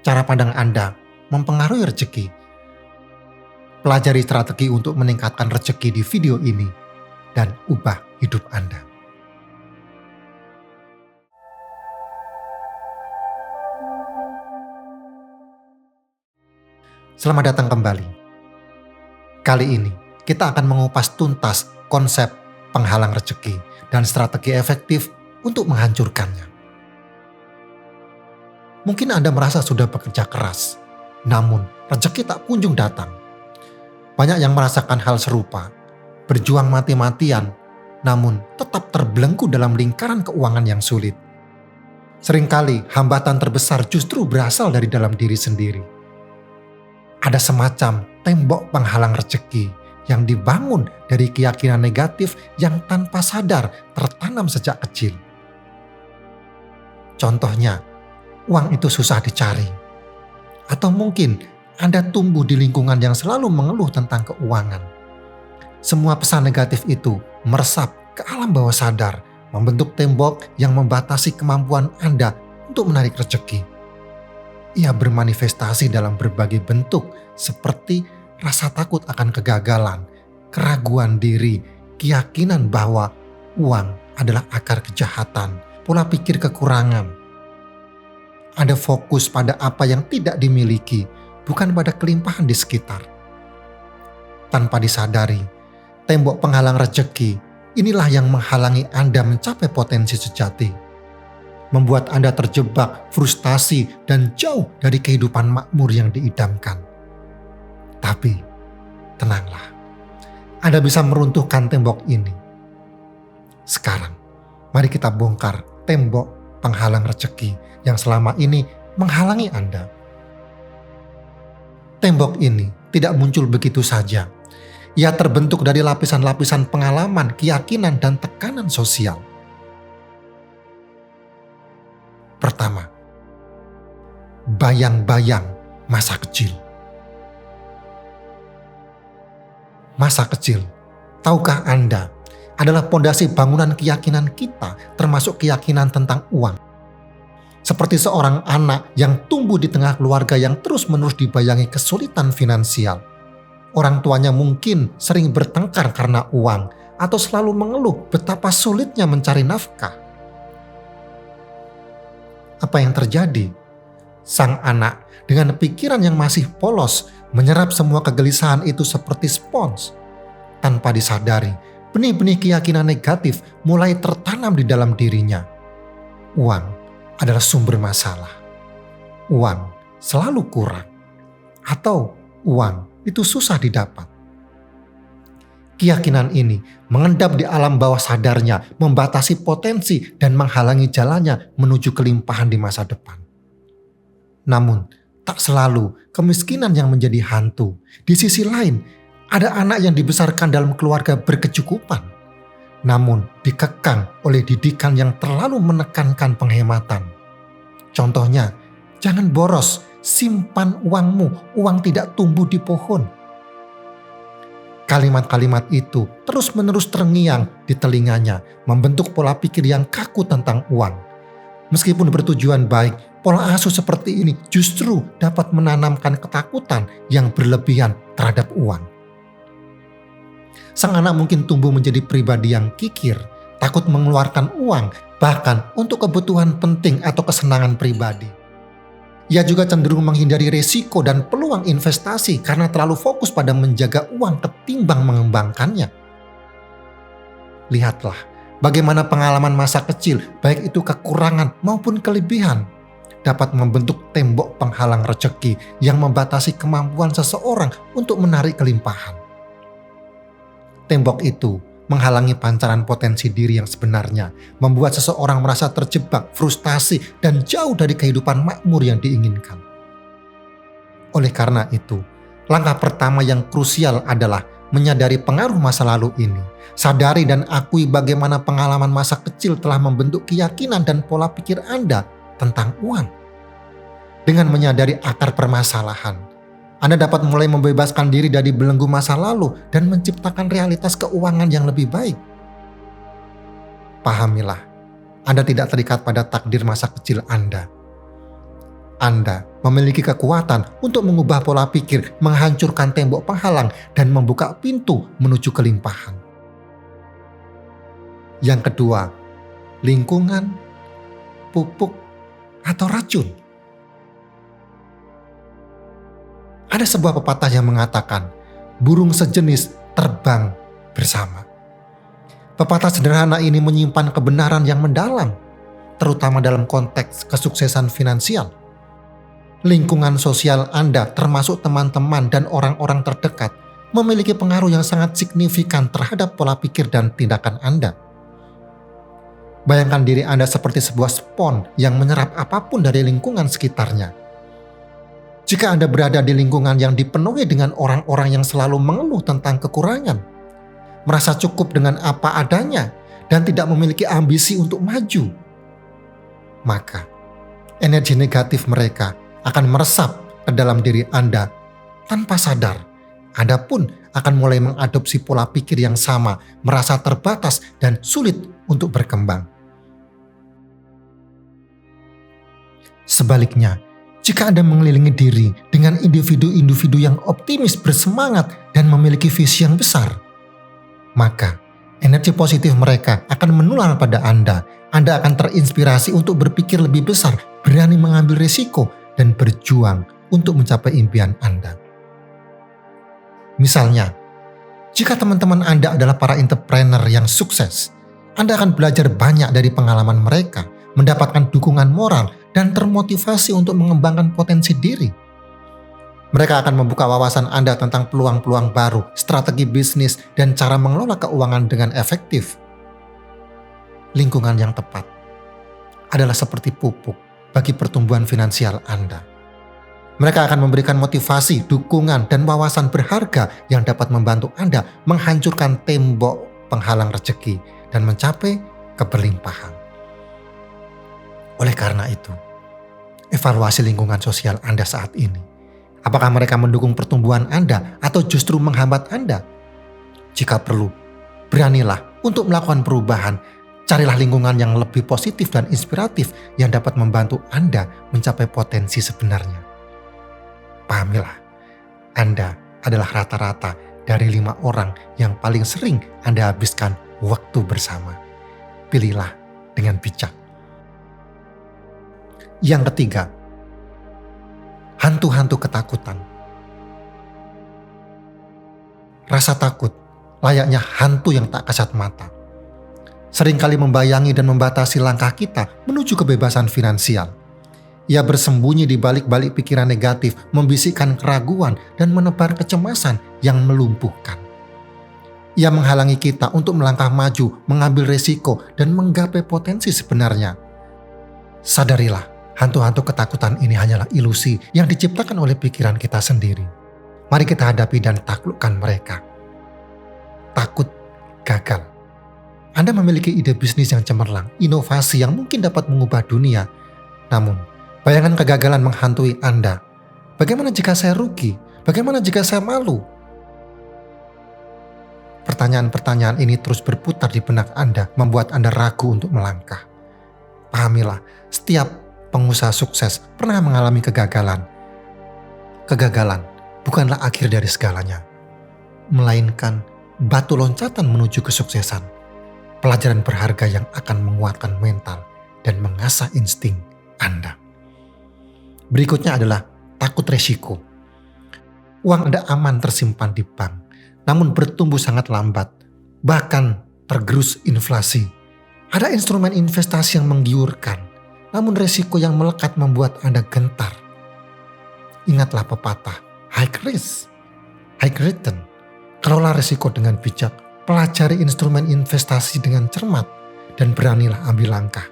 cara pandang Anda mempengaruhi rezeki? Pelajari strategi untuk meningkatkan rezeki di video ini dan ubah hidup Anda. Selamat datang kembali. Kali ini kita akan mengupas tuntas konsep penghalang rezeki dan strategi efektif untuk menghancurkannya. Mungkin Anda merasa sudah bekerja keras, namun rezeki tak kunjung datang. Banyak yang merasakan hal serupa, berjuang mati-matian, namun tetap terbelenggu dalam lingkaran keuangan yang sulit. Seringkali hambatan terbesar justru berasal dari dalam diri sendiri. Ada semacam tembok penghalang rezeki yang dibangun dari keyakinan negatif yang tanpa sadar tertanam sejak kecil. Contohnya, uang itu susah dicari. Atau mungkin Anda tumbuh di lingkungan yang selalu mengeluh tentang keuangan. Semua pesan negatif itu meresap ke alam bawah sadar, membentuk tembok yang membatasi kemampuan Anda untuk menarik rezeki. Ia bermanifestasi dalam berbagai bentuk seperti rasa takut akan kegagalan, keraguan diri, keyakinan bahwa uang adalah akar kejahatan, pola pikir kekurangan. Anda fokus pada apa yang tidak dimiliki, bukan pada kelimpahan di sekitar. Tanpa disadari, tembok penghalang rezeki inilah yang menghalangi Anda mencapai potensi sejati. Membuat Anda terjebak, frustasi, dan jauh dari kehidupan makmur yang diidamkan. Tapi, tenanglah. Anda bisa meruntuhkan tembok ini. Sekarang, mari kita bongkar tembok penghalang rezeki yang selama ini menghalangi Anda. Tembok ini tidak muncul begitu saja. Ia terbentuk dari lapisan-lapisan pengalaman, keyakinan, dan tekanan sosial. Pertama, bayang-bayang masa kecil. Masa kecil, tahukah Anda, adalah pondasi bangunan keyakinan kita, termasuk keyakinan tentang uang. Seperti seorang anak yang tumbuh di tengah keluarga yang terus-menerus dibayangi kesulitan finansial. Orang tuanya mungkin sering bertengkar karena uang atau selalu mengeluh betapa sulitnya mencari nafkah. Apa yang terjadi? Sang anak dengan pikiran yang masih polos menyerap semua kegelisahan itu seperti spons. Tanpa disadari, benih-benih keyakinan negatif mulai tertanam di dalam dirinya. Uang adalah sumber masalah. Uang selalu kurang. Atau uang itu susah didapat. Keyakinan ini mengendap di alam bawah sadarnya, membatasi potensi dan menghalangi jalannya menuju kelimpahan di masa depan. Namun, tak selalu kemiskinan yang menjadi hantu. Di sisi lain, ada anak yang dibesarkan dalam keluarga berkecukupan, namun dikekang oleh didikan yang terlalu menekankan penghematan. Contohnya, jangan boros, simpan uangmu, uang tidak tumbuh di pohon. Kalimat-kalimat itu terus-menerus terngiang di telinganya, membentuk pola pikir yang kaku tentang uang. Meskipun bertujuan baik, pola asuh seperti ini justru dapat menanamkan ketakutan yang berlebihan terhadap uang. Sang anak mungkin tumbuh menjadi pribadi yang kikir, takut mengeluarkan uang, bahkan untuk kebutuhan penting atau kesenangan pribadi. Ia juga cenderung menghindari resiko dan peluang investasi karena terlalu fokus pada menjaga uang ketimbang mengembangkannya. Lihatlah bagaimana pengalaman masa kecil, baik itu kekurangan maupun kelebihan, dapat membentuk tembok penghalang rezeki yang membatasi kemampuan seseorang untuk menarik kelimpahan. Tembok itu menghalangi pancaran potensi diri yang sebenarnya, membuat seseorang merasa terjebak, frustasi, dan jauh dari kehidupan makmur yang diinginkan. Oleh karena itu, langkah pertama yang krusial adalah menyadari pengaruh masa lalu ini. Sadari dan akui bagaimana pengalaman masa kecil telah membentuk keyakinan dan pola pikir Anda tentang uang. Dengan menyadari akar permasalahan, Anda dapat mulai membebaskan diri dari belenggu masa lalu dan menciptakan realitas keuangan yang lebih baik. Pahamilah, Anda tidak terikat pada takdir masa kecil Anda. Anda memiliki kekuatan untuk mengubah pola pikir, menghancurkan tembok penghalang, dan membuka pintu menuju kelimpahan. Yang kedua, lingkungan, pupuk, atau racun. Ada sebuah pepatah yang mengatakan, burung sejenis terbang bersama. Pepatah sederhana ini menyimpan kebenaran yang mendalam, terutama dalam konteks kesuksesan finansial. Lingkungan sosial Anda, termasuk teman-teman dan orang-orang terdekat, memiliki pengaruh yang sangat signifikan terhadap pola pikir dan tindakan Anda. Bayangkan diri Anda seperti sebuah spons yang menyerap apapun dari lingkungan sekitarnya. Jika Anda berada di lingkungan yang dipenuhi dengan orang-orang yang selalu mengeluh tentang kekurangan, merasa cukup dengan apa adanya, dan tidak memiliki ambisi untuk maju, maka energi negatif mereka akan meresap ke dalam diri Anda tanpa sadar. Anda pun akan mulai mengadopsi pola pikir yang sama, merasa terbatas dan sulit untuk berkembang. Sebaliknya, jika Anda mengelilingi diri dengan individu-individu yang optimis, bersemangat, dan memiliki visi yang besar, maka energi positif mereka akan menular pada Anda. Anda akan terinspirasi untuk berpikir lebih besar, berani mengambil risiko, dan berjuang untuk mencapai impian Anda. Misalnya, jika teman-teman Anda adalah para entrepreneur yang sukses, Anda akan belajar banyak dari pengalaman mereka, mendapatkan dukungan moral, dan termotivasi untuk mengembangkan potensi diri. Mereka akan membuka wawasan Anda tentang peluang-peluang baru, strategi bisnis, dan cara mengelola keuangan dengan efektif. Lingkungan yang tepat adalah seperti pupuk bagi pertumbuhan finansial Anda. Mereka akan memberikan motivasi, dukungan, dan wawasan berharga yang dapat membantu Anda menghancurkan tembok penghalang rezeki dan mencapai keberlimpahan. Oleh karena itu, evaluasi lingkungan sosial Anda saat ini. Apakah mereka mendukung pertumbuhan Anda atau justru menghambat Anda? Jika perlu, beranilah untuk melakukan perubahan. Carilah lingkungan yang lebih positif dan inspiratif yang dapat membantu Anda mencapai potensi sebenarnya. Pahamilah, Anda adalah rata-rata dari 5 orang yang paling sering Anda habiskan waktu bersama. Pilihlah dengan bijak. Yang ketiga, hantu-hantu ketakutan. Rasa takut layaknya hantu yang tak kasat mata. Seringkali membayangi dan membatasi langkah kita menuju kebebasan finansial. Ia bersembunyi di balik-balik pikiran negatif, membisikkan keraguan, dan menebar kecemasan yang melumpuhkan. Ia menghalangi kita untuk melangkah maju, mengambil resiko, dan menggapai potensi sebenarnya. Sadarilah, hantu-hantu ketakutan ini hanyalah ilusi yang diciptakan oleh pikiran kita sendiri. Mari kita hadapi dan taklukkan mereka. Takut gagal. Anda memiliki ide bisnis yang cemerlang, inovasi yang mungkin dapat mengubah dunia. Namun, bayangan kegagalan menghantui Anda. Bagaimana jika saya rugi? Bagaimana jika saya malu? Pertanyaan-pertanyaan ini terus berputar di benak Anda, membuat Anda ragu untuk melangkah. Pahamilah, setiap pengusaha sukses pernah mengalami kegagalan. Kegagalan bukanlah akhir dari segalanya, melainkan batu loncatan menuju kesuksesan. Pelajaran berharga yang akan menguatkan mental dan mengasah insting Anda. Berikutnya adalah takut resiko. Uang Anda aman tersimpan di bank, namun bertumbuh sangat lambat, bahkan tergerus inflasi. Ada instrumen investasi yang menggiurkan, namun resiko yang melekat membuat Anda gentar. Ingatlah pepatah, high risk, high return. Kelola resiko dengan bijak, pelajari instrumen investasi dengan cermat, dan beranilah ambil langkah.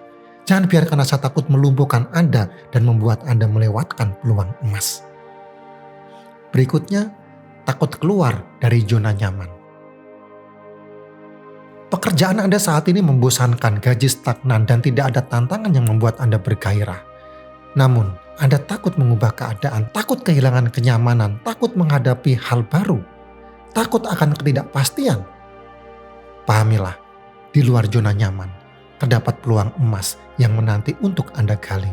Jangan biarkan rasa takut melumpuhkan Anda dan membuat Anda melewatkan peluang emas. Berikutnya, takut keluar dari zona nyaman. Pekerjaan Anda saat ini membosankan, gaji stagnan, dan tidak ada tantangan yang membuat Anda bergairah. Namun, Anda takut mengubah keadaan, takut kehilangan kenyamanan, takut menghadapi hal baru, takut akan ketidakpastian. Pahamilah, di luar zona nyaman, terdapat peluang emas yang menanti untuk Anda gali.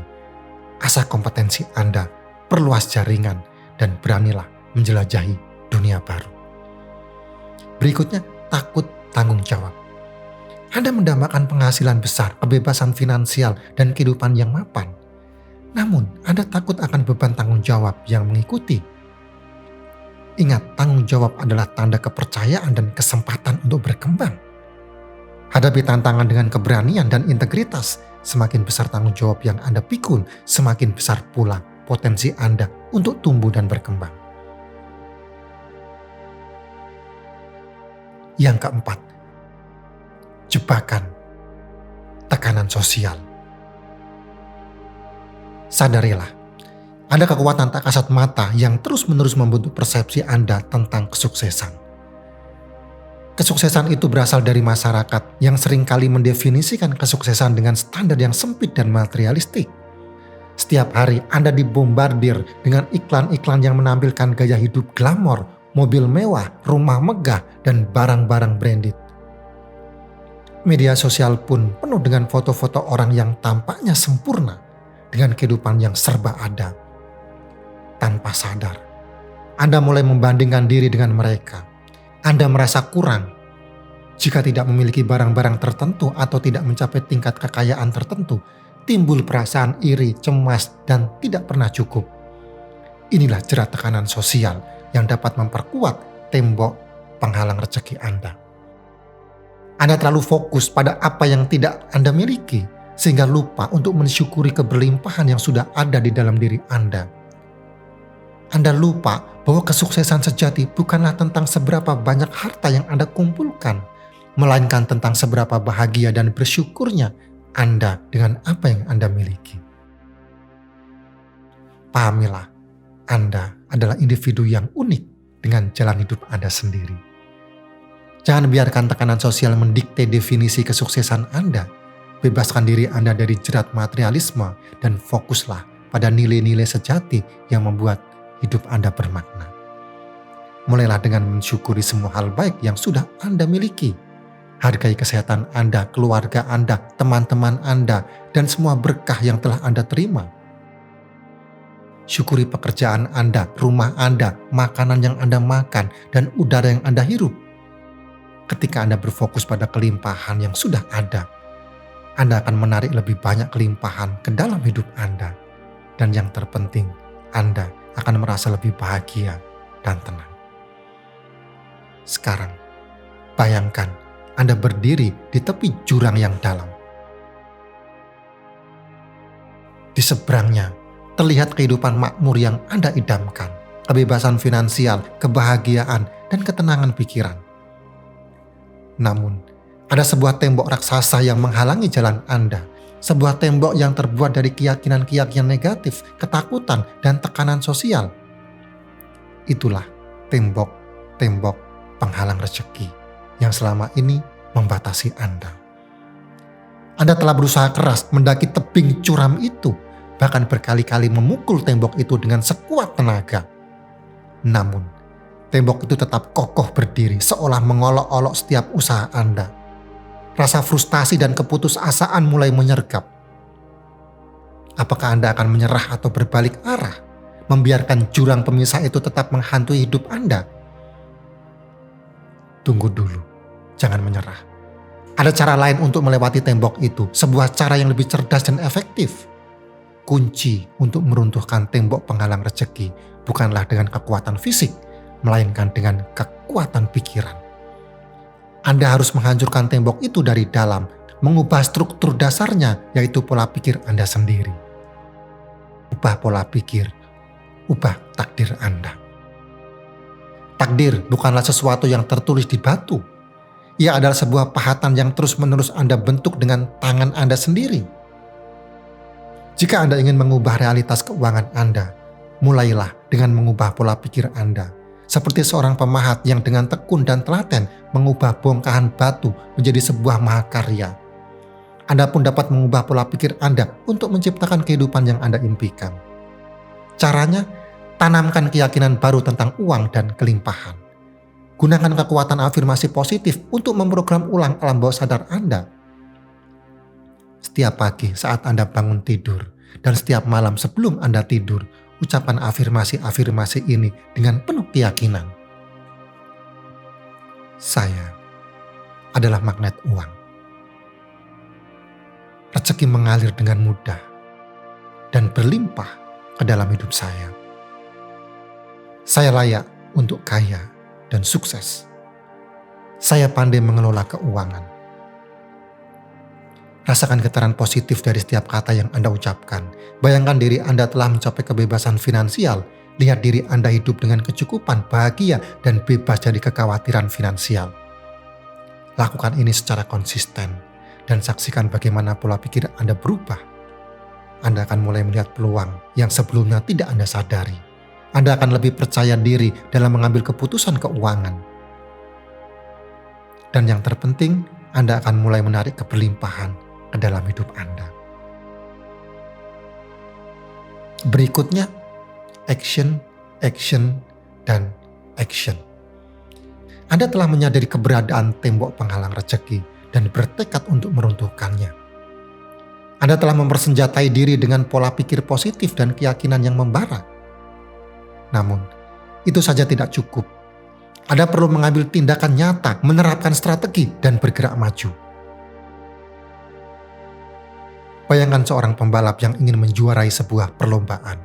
Asah kompetensi Anda, perluas jaringan, dan beranilah menjelajahi dunia baru. Berikutnya, takut tanggung jawab. Anda mendambakan penghasilan besar, kebebasan finansial, dan kehidupan yang mapan. Namun, Anda takut akan beban tanggung jawab yang mengikuti. Ingat, tanggung jawab adalah tanda kepercayaan dan kesempatan untuk berkembang. Hadapi tantangan dengan keberanian dan integritas. Semakin besar tanggung jawab yang Anda pikul, semakin besar pula potensi Anda untuk tumbuh dan berkembang. Yang keempat, jebakan tekanan sosial. Sadarilah, ada kekuatan tak kasat mata yang terus-menerus membentuk persepsi Anda tentang kesuksesan. Kesuksesan itu berasal dari masyarakat yang seringkali mendefinisikan kesuksesan dengan standar yang sempit dan materialistik. Setiap hari Anda dibombardir dengan iklan-iklan yang menampilkan gaya hidup glamor, mobil mewah, rumah megah, dan barang-barang branded. Media sosial pun penuh dengan foto-foto orang yang tampaknya sempurna dengan kehidupan yang serba ada. Tanpa sadar, Anda mulai membandingkan diri dengan mereka. Anda merasa kurang jika tidak memiliki barang-barang tertentu atau tidak mencapai tingkat kekayaan tertentu. Timbul perasaan iri, cemas, dan tidak pernah cukup. Inilah jerat tekanan sosial yang dapat memperkuat tembok penghalang rezeki Anda. Anda terlalu fokus pada apa yang tidak Anda miliki, sehingga lupa untuk mensyukuri keberlimpahan yang sudah ada di dalam diri Anda. Anda lupa bahwa kesuksesan sejati bukanlah tentang seberapa banyak harta yang Anda kumpulkan, melainkan tentang seberapa bahagia dan bersyukurnya Anda dengan apa yang Anda miliki. Pahamilah, Anda adalah individu yang unik dengan jalan hidup Anda sendiri. Jangan biarkan tekanan sosial mendikte definisi kesuksesan Anda. Bebaskan diri Anda dari jerat materialisme dan fokuslah pada nilai-nilai sejati yang membuat hidup Anda bermakna. Mulailah dengan mensyukuri semua hal baik yang sudah Anda miliki. Hargai kesehatan Anda, keluarga Anda, teman-teman Anda, dan semua berkah yang telah Anda terima. Syukuri pekerjaan Anda, rumah Anda, makanan yang Anda makan, dan udara yang Anda hirup. Ketika Anda berfokus pada kelimpahan yang sudah ada, Anda akan menarik lebih banyak kelimpahan ke dalam hidup Anda. Dan yang terpenting, Anda akan merasa lebih bahagia dan tenang. Sekarang, bayangkan Anda berdiri di tepi jurang yang dalam. Di seberangnya, terlihat kehidupan makmur yang Anda idamkan, kebebasan finansial, kebahagiaan, dan ketenangan pikiran. Namun, ada sebuah tembok raksasa yang menghalangi jalan Anda. Sebuah tembok yang terbuat dari keyakinan-keyakinan negatif, ketakutan, dan tekanan sosial. Itulah tembok-tembok penghalang rezeki yang selama ini membatasi Anda. Anda telah berusaha keras mendaki tebing curam itu, bahkan berkali-kali memukul tembok itu dengan sekuat tenaga. Namun, tembok itu tetap kokoh berdiri, seolah mengolok-olok setiap usaha Anda. Rasa frustasi dan keputusasaan mulai menyergap. Apakah Anda akan menyerah atau berbalik arah, membiarkan jurang pemisah itu tetap menghantui hidup Anda? Tunggu dulu, jangan menyerah. Ada cara lain untuk melewati tembok itu, sebuah cara yang lebih cerdas dan efektif. Kunci untuk meruntuhkan tembok penghalang rezeki bukanlah dengan kekuatan fisik, melainkan dengan kekuatan pikiran. Anda harus menghancurkan tembok itu dari dalam, mengubah struktur dasarnya, yaitu pola pikir Anda sendiri. Ubah pola pikir, ubah takdir Anda. Takdir bukanlah sesuatu yang tertulis di batu. Ia adalah sebuah pahatan yang terus-menerus Anda bentuk dengan tangan Anda sendiri. Jika Anda ingin mengubah realitas keuangan Anda, mulailah dengan mengubah pola pikir Anda. Seperti seorang pemahat yang dengan tekun dan telaten mengubah bongkahan batu menjadi sebuah mahakarya. Anda pun dapat mengubah pola pikir Anda untuk menciptakan kehidupan yang Anda impikan. Caranya, tanamkan keyakinan baru tentang uang dan kelimpahan. Gunakan kekuatan afirmasi positif untuk memprogram ulang alam bawah sadar Anda. Setiap pagi saat Anda bangun tidur, Dan setiap malam sebelum Anda tidur, ucapan afirmasi-afirmasi ini dengan penuh keyakinan. Saya adalah magnet uang. Rezeki mengalir dengan mudah dan berlimpah ke dalam hidup saya. Saya layak untuk kaya dan sukses. Saya pandai mengelola keuangan. Rasakan getaran positif dari setiap kata yang Anda ucapkan. Bayangkan diri Anda telah mencapai kebebasan finansial. Lihat diri Anda hidup dengan kecukupan, bahagia, dan bebas dari kekhawatiran finansial. Lakukan ini secara konsisten dan saksikan bagaimana pola pikir Anda berubah. Anda akan mulai melihat peluang yang sebelumnya tidak Anda sadari. Anda akan lebih percaya diri dalam mengambil keputusan keuangan. Dan yang terpenting, Anda akan mulai menarik keberlimpahan ke dalam hidup Anda. Berikutnya, action, action, dan action. Anda telah menyadari keberadaan tembok penghalang rezeki dan bertekad untuk meruntuhkannya. Anda telah mempersenjatai diri dengan pola pikir positif dan keyakinan yang membara. Namun, itu saja tidak cukup. Anda perlu mengambil tindakan nyata, menerapkan strategi, dan bergerak maju. Bayangkan seorang pembalap yang ingin menjuarai sebuah perlombaan.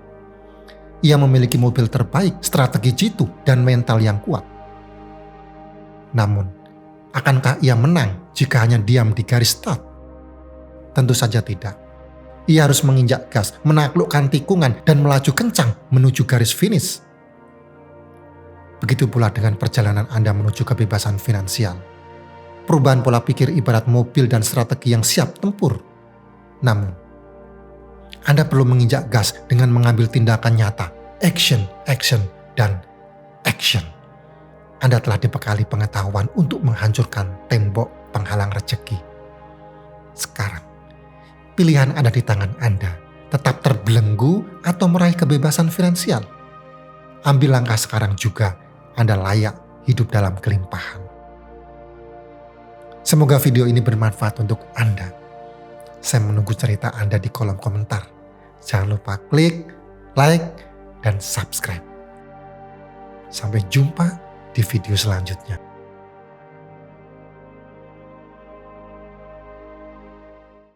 Ia memiliki mobil terbaik, strategi jitu, dan mental yang kuat. Namun, akankah ia menang jika hanya diam di garis start? Tentu saja tidak. Ia harus menginjak gas, menaklukkan tikungan, dan melaju kencang menuju garis finish. Begitu pula dengan perjalanan Anda menuju kebebasan finansial. Perubahan pola pikir ibarat mobil dan strategi yang siap tempur. Namun, Anda perlu menginjak gas dengan mengambil tindakan nyata. Action, action, dan action. Anda telah dibekali pengetahuan untuk menghancurkan tembok penghalang rezeki. Sekarang, pilihan ada di tangan Anda. Tetap terbelenggu atau meraih kebebasan finansial. Ambil langkah sekarang juga. Anda layak hidup dalam kelimpahan. Semoga video ini bermanfaat untuk Anda. Saya menunggu cerita Anda di kolom komentar. Jangan lupa klik, like, dan subscribe. Sampai jumpa di video selanjutnya.